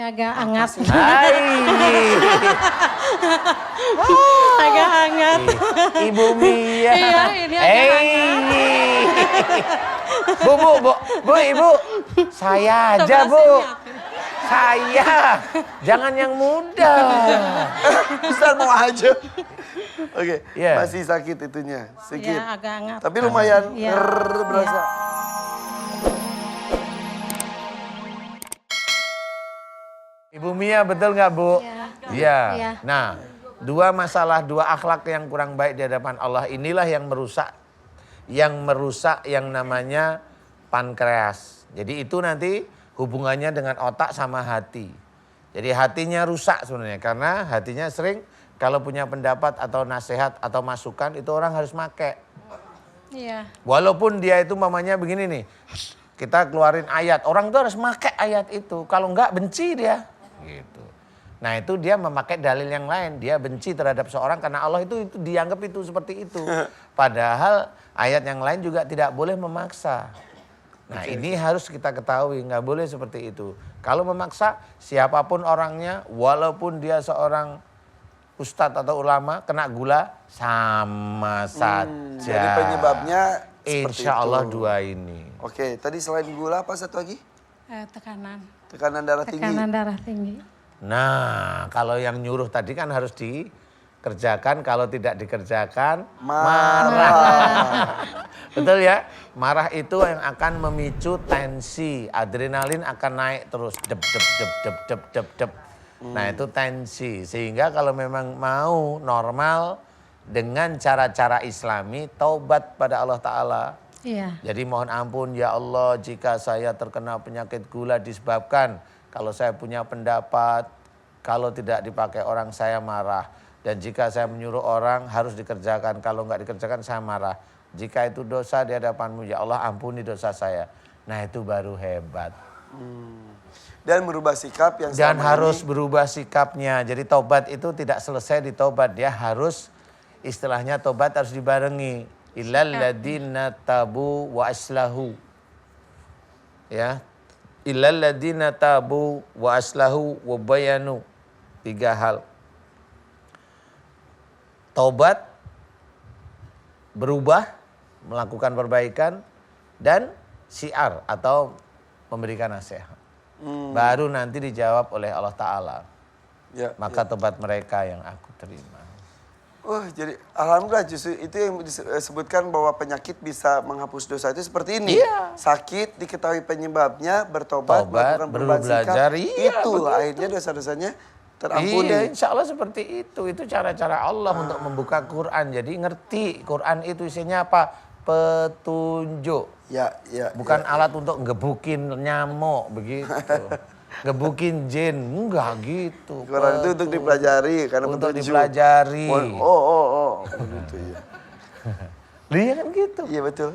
agak hangat. Hai. Agak hangat. Ibu Mia. Iya, ini agak hangat. Bu, Ibu. Saya aja, Bu. Saya. Jangan yang muda. Ustaz mau aja. Oke, Iya. masih sakit itunya, sedikit. Iya, agak hangat. Tapi lumayan Iya. berasa. Ibu Mia betul nggak, Bu? Iya. Iya. Nah, dua masalah, dua akhlak yang kurang baik di hadapan Allah inilah yang merusak yang namanya pankreas. Jadi itu nanti hubungannya dengan otak sama hati. Jadi hatinya rusak sebenarnya karena hatinya sering kalau punya pendapat atau nasihat atau masukan itu orang harus make. Iya. Walaupun dia itu mamanya begini nih, kita keluarin ayat, orang tuh harus make ayat itu. Kalau enggak benci dia. Gitu. Nah itu dia memakai dalil yang lain, dia benci terhadap seorang karena Allah itu dianggap itu seperti itu. Padahal ayat yang lain juga tidak boleh memaksa. Nah ini harus kita ketahui, nggak boleh seperti itu. Kalau memaksa siapapun orangnya, walaupun dia seorang ustadz atau ulama, kena gula sama saja. Jadi penyebabnya seperti Insya Allah itu. dua ini. Oke, tadi selain gula apa satu lagi? Tekanan. Tekanan darah tinggi. Tekanan darah tinggi. Nah kalau yang nyuruh tadi kan harus dikerjakan, kalau tidak dikerjakan Marah. Betul ya? Marah itu yang akan memicu tensi, adrenalin akan naik terus dep dep dep dep dep dep dep. Nah itu tensi, sehingga kalau memang mau normal dengan cara-cara islami, taubat pada Allah Ta'ala. Iya. Jadi mohon ampun ya Allah jika saya terkena penyakit gula disebabkan kalau saya punya pendapat, kalau tidak dipakai orang saya marah. Dan jika saya menyuruh orang harus dikerjakan, kalau nggak dikerjakan saya marah. Jika itu dosa di hadapanmu ya Allah ampuni dosa saya. Nah itu baru hebat. Dan merubah sikap yang Dan selama harus ini. berubah sikapnya. Jadi tobat itu tidak selesai di tobat. Dia harus istilahnya tobat harus dibarengi. Illal ladina tabu wa aslahu. Ya. Illal ladina tabu wa aslahu wa bayanu. 3 hal. Tobat, berubah, melakukan perbaikan, dan syiar atau memberikan nasihat. Baru nanti dijawab oleh Allah Ta'ala. Ya, Maka tobat mereka yang aku terima. jadi alhamdulillah justru itu yang disebutkan bahwa penyakit bisa menghapus dosa itu seperti ini. Iya. Sakit diketahui penyebabnya, bertobat, Tobat, melakukan perubahan belajar, sikap. iya, Itu begitu. akhirnya dosa-dosanya terampuni. Iya, insya Allah seperti itu. Itu cara-cara Allah untuk membuka Quran. Jadi ngerti Quran itu isinya apa? Petunjuk. Ya, Bukan ya. alat untuk ngebukin nyamuk begitu. Ngebukin jin, enggak gitu. Quran itu untuk dipelajari karena Untuk petunjuk. dipelajari. Begitu ya. Iya kan gitu. Iya betul.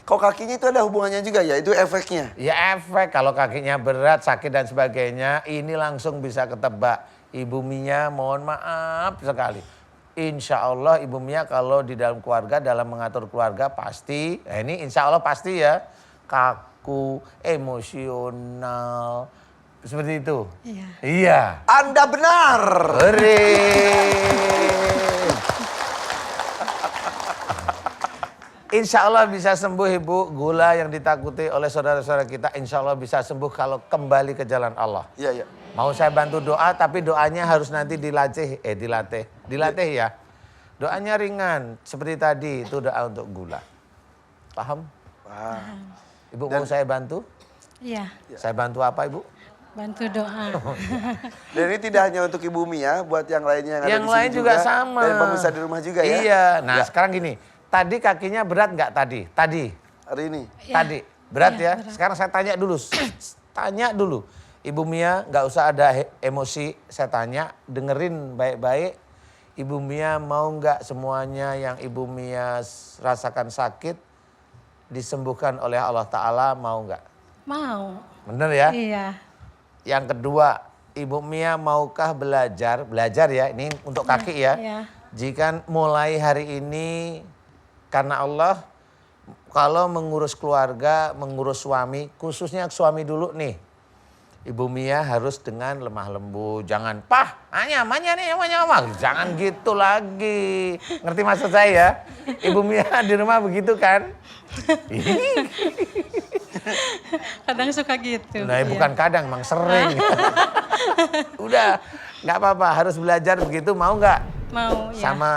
Kok kakinya itu ada hubungannya juga ya? Itu efeknya. Ya efek kalau kakinya berat, sakit dan sebagainya, ini langsung bisa ketebak. Ibu Mia mohon maaf sekali. Insya Allah Ibu Mia kalau di dalam keluarga, dalam mengatur keluarga pasti, nah ini insya Allah pasti ya, kaku, emosional, seperti itu. Iya. Iya. Anda benar. Hore. Insya Allah bisa sembuh Ibu, gula yang ditakuti oleh saudara-saudara kita insya Allah bisa sembuh kalau kembali ke jalan Allah. Iya, iya. Mau saya bantu doa tapi doanya harus nanti dilatih ya. Doanya ringan seperti tadi itu doa untuk gula. Paham? Wah. Ibu mau saya bantu? Iya. Saya bantu apa Ibu? Bantu doa. Dan ini tidak hanya untuk Ibu Mia, buat yang lainnya yang ada Yang di sini lain juga sama. Dan pemirsa di rumah juga ya. Iya. Nah Ya. sekarang gini, tadi kakinya berat nggak tadi? Tadi. Hari ini. Iya. Tadi berat Iya, ya. berat. Sekarang saya tanya dulu, tanya dulu. Ibu Mia nggak usah ada emosi. Saya tanya, dengerin baik-baik. Ibu Mia mau nggak semuanya yang Ibu Mia rasakan sakit disembuhkan oleh Allah Ta'ala, mau nggak? Mau. Bener ya? Iya. Yang kedua, Ibu Mia maukah belajar ya, ini untuk kaki ya. Iya. Jika mulai hari ini karena Allah, kalau mengurus keluarga, mengurus suami, khususnya suami dulu nih. Ibu Mia harus dengan lemah lembut. Jangan, "Pah, nyaman nih, nyaman." Jangan gitu lagi. Ngerti maksud saya? Ibu Mia di rumah begitu kan? Kadang suka gitu. Nah, iya. bukan kadang, emang sering. Udah, nggak apa-apa, harus belajar begitu, mau nggak? Mau, ya. Sama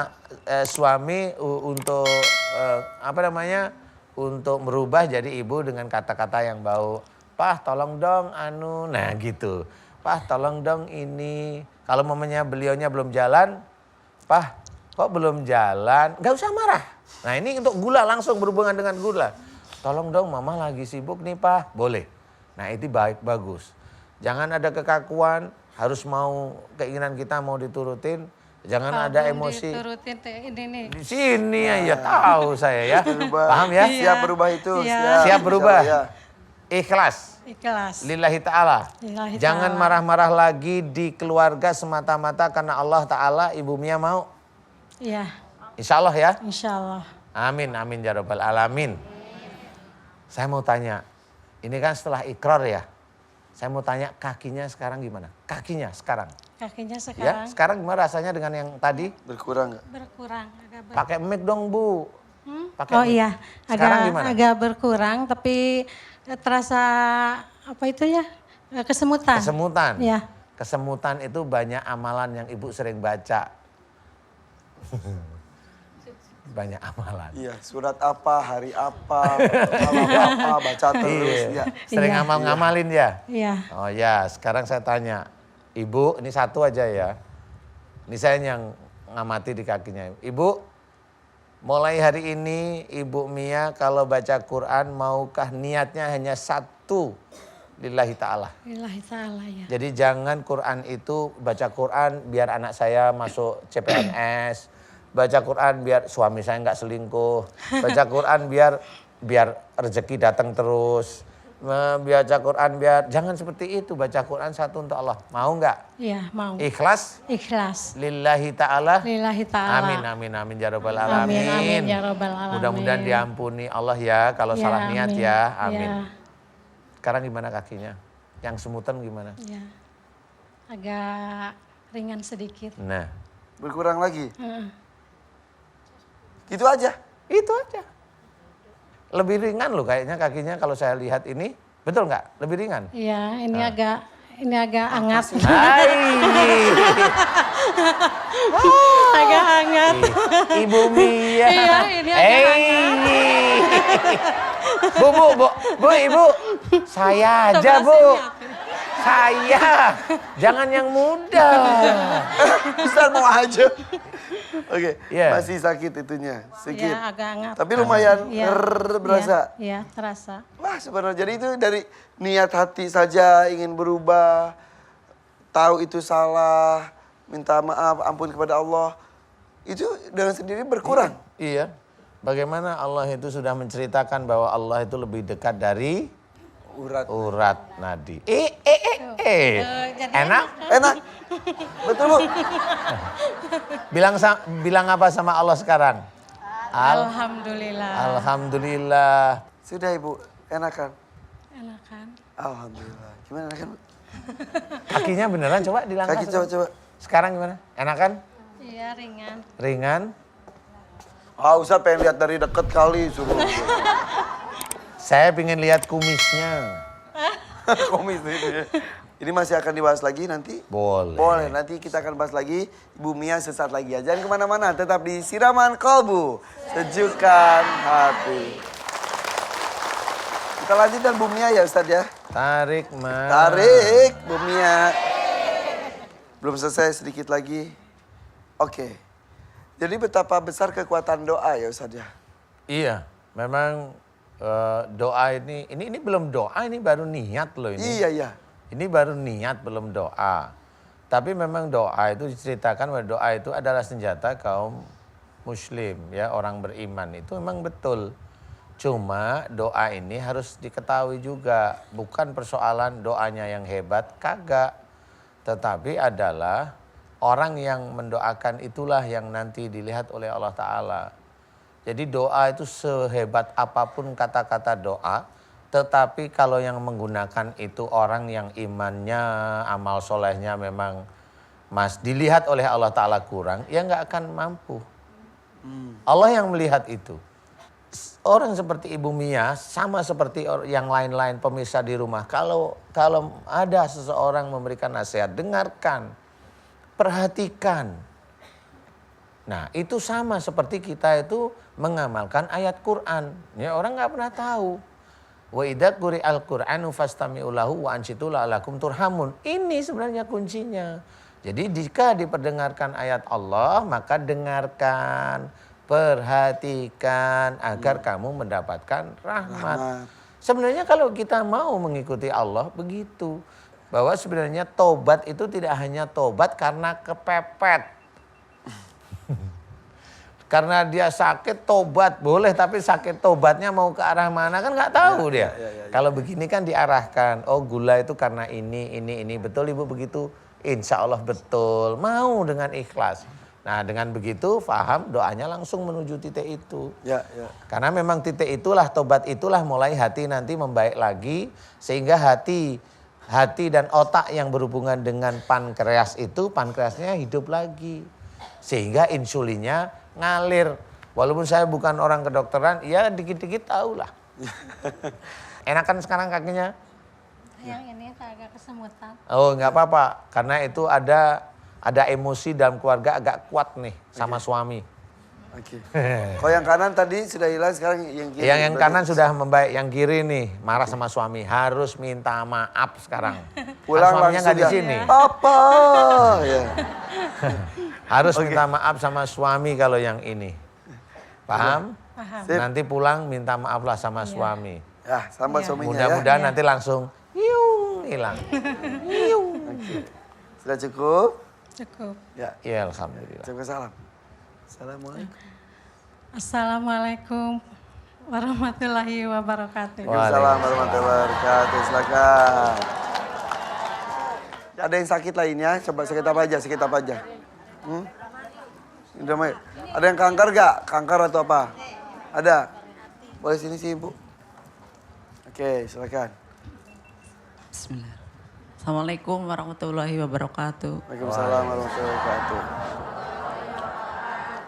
suami untuk untuk merubah jadi ibu dengan kata-kata yang bau. "Pah, tolong dong nah gitu. "Pah, tolong dong ini." Kalau mamanya beliaunya belum jalan, "Pah, kok belum jalan?" Nggak usah marah. Nah, ini untuk gula, langsung berhubungan dengan gula. "Tolong dong, mama lagi sibuk nih, Pah." Boleh. Nah, itu bagus. Jangan ada kekakuan, harus mau keinginan kita mau diturutin. Jangan ada Belum emosi. diturutin ini nih. Di sini ya tahu saya ya. Berubah. Paham ya? Iya. Siap berubah itu. Iya. Siap berubah. Insya Allah, ya. Ikhlas. Ikhlas. Lillahi ta'ala. Lillahi Jangan ta'ala. marah-marah lagi di keluarga semata-mata karena Allah Ta'ala Ibu Mia mau. Iya, Insya Allah ya. insya Allah. Amin, amin ya rabbal alamin. Saya mau tanya, ini kan setelah ikrar ya. Saya mau tanya kakinya sekarang gimana? Kakinya sekarang. Kakinya Ya, sekarang sekarang gimana rasanya dengan yang tadi? Berkurang nggak? berkurang. Agak Pakai mic dong Bu. Pakai Oh mic. iya, Sekarang gimana? agak berkurang tapi terasa apa itu ya? Kesemutan. Kesemutan. Iya. Kesemutan itu banyak amalan yang Ibu sering baca. Banyak amalan. Iya, surat apa, hari apa, malam apa, baca terus. Iya. Ya. Sering Iya. ngamal-ngamalin ya? Iya. Oh ya, sekarang saya tanya. Ibu, ini satu aja ya. Ini saya yang ngamati di kakinya. Ibu, mulai hari ini Ibu Mia kalau baca Quran maukah niatnya hanya satu? Lillahi ta'ala. Lillahi ta'ala ya. Jadi jangan Quran itu baca Quran biar anak saya masuk CPNS, baca Quran biar suami saya nggak selingkuh, baca Quran biar rezeki datang terus, baca Quran biar jangan seperti itu, baca Quran satu untuk Allah. Mau nggak? Iya, mau. Ikhlas? Ikhlas. Lillahi ta'ala. Lillahi ta'ala. Amin, amin, amin ya rabbal Amin, alamin. amin ya rabbal alamin. Mudah-mudahan diampuni Allah ya kalau Ya, salah niat amin. ya. Amin. Ya, Sekarang gimana kakinya? Yang semutan gimana? ya. Agak ringan sedikit. Nah, Berkurang lagi. Heeh. Gitu aja. itu aja. Lebih ringan loh kayaknya kakinya kalau saya lihat ini. Betul nggak? Lebih ringan? Iya, ini agak hangat. Hai. Agak hangat. Ibu Mia. Iya, ini agak Bu, Ibu. Saya aja, Sebelah Bu. sini, aku. Saya. Jangan yang muda. Ustaz mau aja. Oke, Iya. masih sakit itunya, sedikit. Iya, agak hangat. Tapi lumayan Iya, berasa. Iya, terasa. Wah sebenarnya jadi itu dari niat hati saja ingin berubah, tahu itu salah, minta maaf, ampun kepada Allah, itu dengan sendiri berkurang. Iya. Bagaimana Allah itu sudah menceritakan bahwa Allah itu lebih dekat dari Urat. nadi. Jadi Enak? Enak, betul Bu. Bilang apa sama Allah sekarang? Alhamdulillah. Alhamdulillah. Sudah Ibu, enakan. Enakan. Alhamdulillah. Gimana enakan Bu? Kakinya beneran coba dilangkah. Kaki coba. Sekarang gimana? Enakan? Iya, ringan. Ringan? Ah Ustaz pengen lihat dari deket kali suruh. Saya pengen lihat kumisnya. Komis itu ya. Ini masih akan dibahas lagi nanti. Boleh. Boleh, nanti kita akan bahas lagi. Ibu Mia sesaat lagi ya. Jangan kemana-mana, tetap di Siraman Kolbu. Sejukkan hati. Kita lanjutkan Bu Mia ya Ustadz ya. Tarik, Mas. Tarik Bu Mia. Belum selesai sedikit lagi. Oke. Jadi betapa besar kekuatan doa ya Ustadz ya. Iya, memang doa ini belum doa, ini baru niat loh ini. Iya. Ini baru niat, belum doa. Tapi memang doa itu diceritakan bahwa doa itu adalah senjata kaum muslim, ya, orang beriman. Itu memang betul. Cuma doa ini harus diketahui juga, bukan persoalan doanya yang hebat, kagak. Tetapi adalah orang yang mendoakan itulah yang nanti dilihat oleh Allah Ta'ala. Jadi doa itu sehebat apapun kata-kata doa, Tetapi kalau yang menggunakan itu orang yang imannya, amal solehnya memang dilihat oleh Allah Ta'ala kurang, ya nggak akan mampu. Allah yang melihat itu. Orang seperti Ibu Mia sama seperti yang lain-lain pemirsa di rumah. Kalau ada seseorang memberikan nasihat, dengarkan, perhatikan. Nah itu sama seperti kita itu mengamalkan ayat Quran. Ya, orang nggak pernah tahu. Wa idza quri'al Qur'anu fastami'u lahu wa ansitu la'allakum turhamun. Ini sebenarnya kuncinya. Jadi jika diperdengarkan ayat Allah, maka dengarkan, perhatikan agar kamu mendapatkan rahmat. Sebenarnya kalau kita mau mengikuti Allah begitu. Bahwa sebenarnya tobat itu tidak hanya tobat karena kepepet. Karena dia sakit tobat boleh, tapi sakit tobatnya mau ke arah mana kan nggak tahu dia. Kalau begini kan diarahkan, oh gula itu karena ini. Betul Ibu begitu? Insya Allah betul, mau dengan ikhlas. Nah dengan begitu paham doanya langsung menuju titik itu. Karena memang titik itulah, tobat itulah mulai hati nanti membaik lagi. Sehingga hati dan otak yang berhubungan dengan pankreas itu, pankreasnya hidup lagi. Sehingga insulinnya ngalir. Walaupun saya bukan orang kedokteran, ya dikit-dikit tahu lah. Enakan sekarang kakinya? Yang ini agak kesemutan. Oh nggak apa-apa, karena itu ada emosi dalam keluarga agak kuat nih sama suami. Kalau yang kanan tadi sudah hilang, sekarang yang kiri. Yang kanan sudah membaik, yang kiri nih marah sama suami, harus minta maaf sekarang. Pulang suaminya nggak di langsung sini. Papa. Ya. Harus minta maaf sama suami kalau yang ini. Paham? Paham. Nanti pulang minta maaflah sama suami. Ya, sama suaminya Mudah-mudahan nanti langsung hilang. Sudah cukup? Cukup. Ya. Ya alhamdulillah. Cukup salam. Assalamualaikum. Assalamualaikum warahmatullahi wabarakatuh. Waalaikumsalam warahmatullahi wabarakatuh. Silakan. Ada yang sakit lainnya? Coba sakit apa aja? Indramayu. Ada yang kanker gak? Kanker atau apa? Ada? Boleh sini sih Ibu. Oke, silakan. Bismillah. Assalamualaikum warahmatullahi wabarakatuh. Waalaikumsalam warahmatullahi wabarakatuh.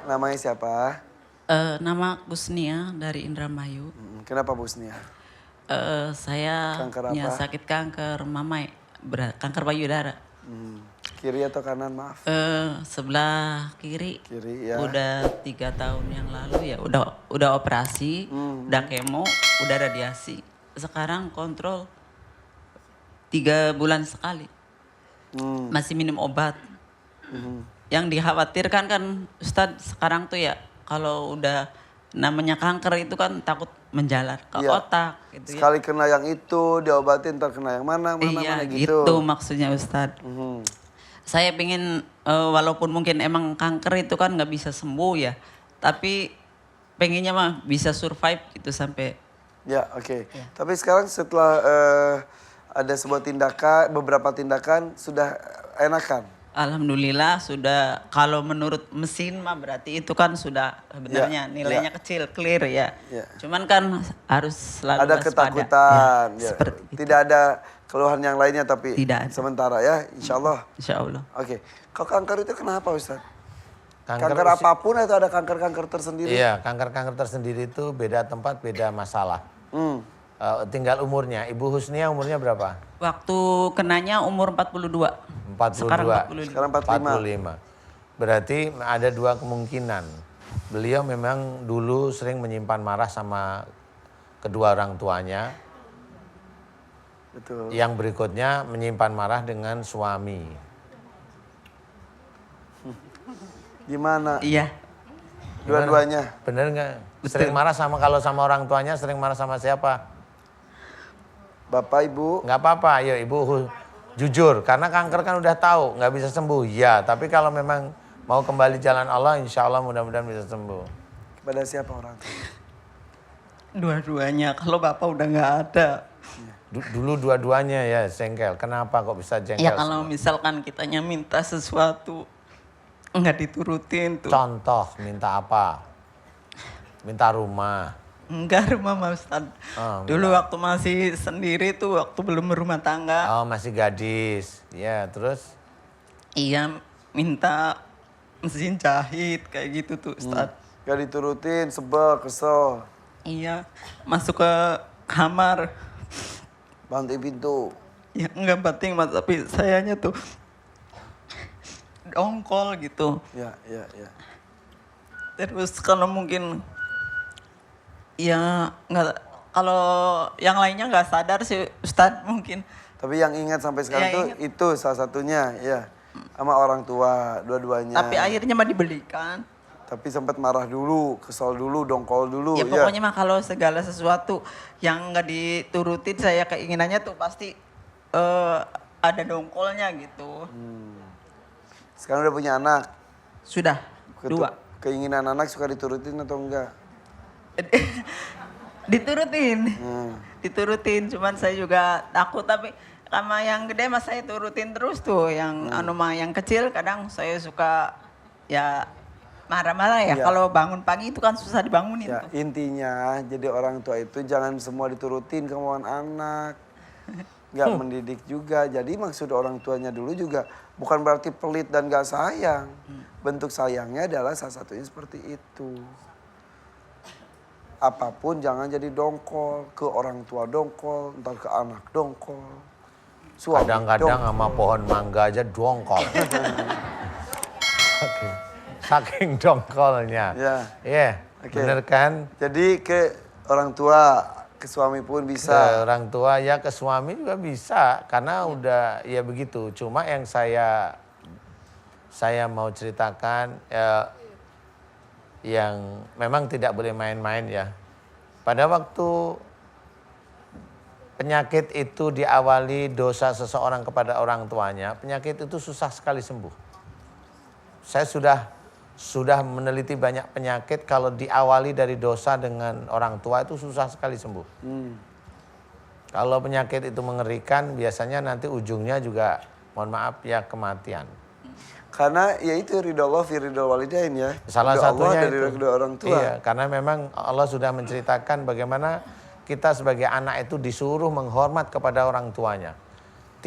Namanya siapa? Nama Gusnia dari Indramayu. Kenapa Bu Snia? Saya Kanker punya apa? sakit kanker mamai, kanker payudara. Kiri atau kanan maaf? Sebelah kiri. Kiri ya. Udah 3 tahun yang lalu ya, udah operasi, udah kemo, udah radiasi. Sekarang kontrol 3 bulan sekali. Masih minum obat. Yang dikhawatirkan kan Ustadz sekarang tuh ya, kalau udah namanya kanker itu kan takut menjalar ke otak gitu. Sekali kena yang itu diobatin, ntar kena yang mana gitu. Gitu maksudnya Ustadz. Saya pengen walaupun mungkin emang kanker itu kan nggak bisa sembuh ya, tapi pengennya mah bisa survive gitu sampai. Ya oke. Tapi sekarang setelah ada beberapa tindakan sudah enakan. Alhamdulillah sudah, kalau menurut mesin mah berarti itu kan sudah sebenarnya nilainya kecil, clear ya. Cuman kan harus selalu ada waspada. ketakutan. Seperti itu. Tidak ada keluhan yang lainnya tapi Tidak ada. sementara ya, insya Allah. Insya Allah. Oke. Kalau kanker itu kenapa Ustaz? Kanker apapun atau ada kanker-kanker tersendiri? Iya, kanker-kanker tersendiri itu beda tempat, beda masalah. Tinggal umurnya. Ibu Husnia umurnya berapa? Waktu kenanya umur 42. 42. Sekarang 45. Berarti ada 2 kemungkinan. Beliau memang dulu sering menyimpan marah sama kedua orang tuanya. Betul. Yang berikutnya menyimpan marah dengan suami. Gimana? Iya. Dua-duanya? Bener nggak? Sering marah kalau sama orang tuanya, sering marah sama siapa? Bapak, Ibu? Nggak apa-apa, ayo Ibu jujur. Karena kanker kan udah tahu, nggak bisa sembuh. Ya, tapi kalau memang mau kembali jalan Allah, insya Allah mudah-mudahan bisa sembuh. Kepada siapa orang tua? Dua-duanya, kalau bapak udah nggak ada. Dulu dua-duanya ya jengkel. Kenapa kok bisa jengkel? Ya kalau misalkan kitanya minta sesuatu, nggak diturutin tuh. Contoh, minta apa? Minta rumah. Enggak rumah Mas Ustadz. Oh, Dulu waktu masih sendiri tuh, waktu belum berumah tangga. Oh, masih gadis. Ya, terus? Iya, minta mesin jahit kayak gitu tuh Ustadz. Gak diturutin, sebel, kesel. Iya, masuk ke kamar. Banting pintu. Ya enggak penting Mas, tapi sayanya tuh dongkol gitu. Ya. Terus kalau mungkin ya nggak, kalau yang lainnya nggak sadar sih Ustadz mungkin. Tapi yang ingat sampai sekarang Ya, tuh ingat. itu salah satunya, ya. Sama orang tua, dua-duanya. Tapi akhirnya mah dibelikan. Tapi sempat marah dulu, kesel dulu, dongkol dulu. Ya pokoknya mah kalau segala sesuatu yang nggak diturutin saya keinginannya tuh pasti ada dongkolnya gitu. Sekarang udah punya anak. Sudah, 2. Keinginan anak suka diturutin atau enggak? Diturutin. Diturutin, cuman saya juga takut, tapi sama yang gede mas saya turutin terus tuh. Yang anu mah yang kecil kadang saya suka ya marah-marah ya. Ya. Kalau bangun pagi itu kan susah dibangunin Ya, tuh. intinya jadi orang tua itu jangan semua diturutin kemauan anak. Nggak mendidik juga. Jadi maksud orang tuanya dulu juga bukan berarti pelit dan gak sayang. Bentuk sayangnya adalah salah satunya seperti itu. Apapun jangan jadi dongkol. Ke orang tua dongkol, ntar ke anak dongkol. Suami Kadang-kadang dongkol. sama pohon mangga aja dongkol. Saking dongkolnya. Ya. Iya, Oke. bener kan? Jadi ke orang tua, ke suami pun Ke bisa. orang tua ya ke suami juga bisa. Karena udah ya begitu. Cuma yang saya mau ceritakan yang memang tidak boleh main-main ya. Pada waktu penyakit itu diawali dosa seseorang kepada orang tuanya, penyakit itu susah sekali sembuh. Saya sudah meneliti banyak penyakit kalau diawali dari dosa dengan orang tua itu susah sekali sembuh. Kalau penyakit itu mengerikan biasanya nanti ujungnya juga mohon maaf ya kematian. Karena ya itu ridho Allah fi ridho walidain ya. Salah Ridho satunya Allah dari itu. ridho orang tua. Iya, karena memang Allah sudah menceritakan bagaimana kita sebagai anak itu disuruh menghormat kepada orang tuanya.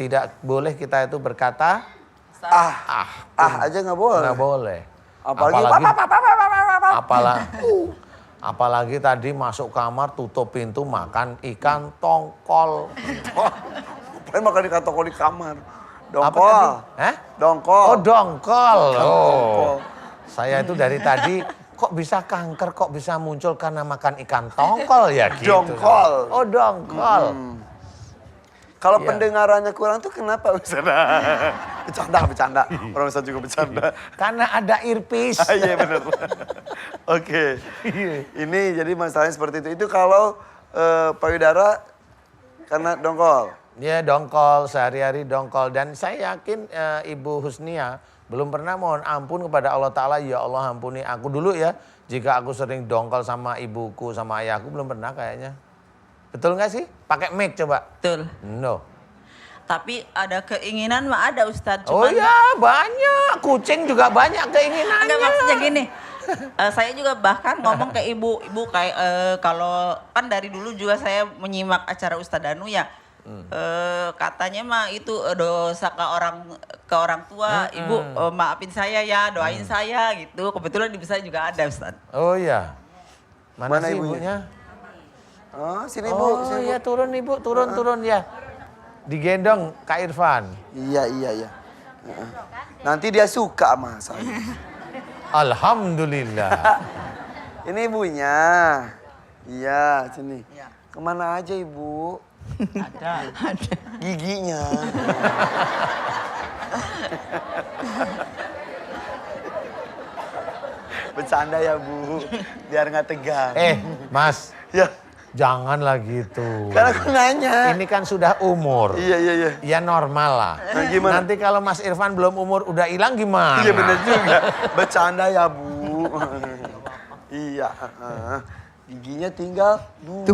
Tidak boleh kita itu berkata Aja nggak boleh. nggak boleh. Apalagi tadi masuk kamar tutup pintu makan ikan tongkol. Ngapain makan di toko di kamar? Apa Dongkol. tadi? Hah? Dongkol. Oh dongkol. Dongkol. Saya itu dari tadi kok bisa kanker, kok bisa muncul karena makan ikan tongkol ya gitu. Dongkol. Oh dongkol. Kalau Iya. pendengarannya kurang tuh kenapa Ustaz? Bercanda. Orang Ustaz juga bercanda. Karena ada earpiece. Iya benar. Oke. Ini jadi masalahnya seperti itu. Itu kalau payudara karena dongkol. Ya dongkol, sehari-hari dongkol. Dan saya yakin Ibu Husnia belum pernah mohon ampun kepada Allah Ta'ala. Ya Allah ampuni aku dulu ya. Jika aku sering dongkol sama ibuku, sama ayahku belum pernah kayaknya. Betul nggak sih? Pakai mic coba. Betul. No. Tapi ada keinginan mah ada Ustadz. Oh Cuman ya banyak. Kucing juga banyak keinginannya. enggak, maksudnya gini. Saya juga bahkan ngomong ke ibu kayak kalau kan dari dulu juga saya menyimak acara Ustadz Danu ya. Katanya mah itu dosa ke orang tua. Ibu maafin saya ya, doain saya gitu. Kebetulan di saya juga ada Ustadz. Oh iya. Mana, Mana sih ibunya? ibunya? Oh sini Bu. Oh Sini, Bu. iya turun ibu, turun ya. Digendong Kak Irfan. Iya. Nanti dia suka sama saya. Alhamdulillah. Ini ibunya. Iya, sini. Iya. Kemana aja Ibu? Ada. Giginya. Bercanda ya Bu, biar nggak tegang. Mas, Ya, janganlah gitu. karena aku nanya. Ini kan sudah umur. Iya. Ya normal lah. Nah, gimana? Nanti kalau Mas Irfan belum umur udah hilang gimana? Iya bener juga. Bercanda ya Bu. Iya. Giginya tinggal 2.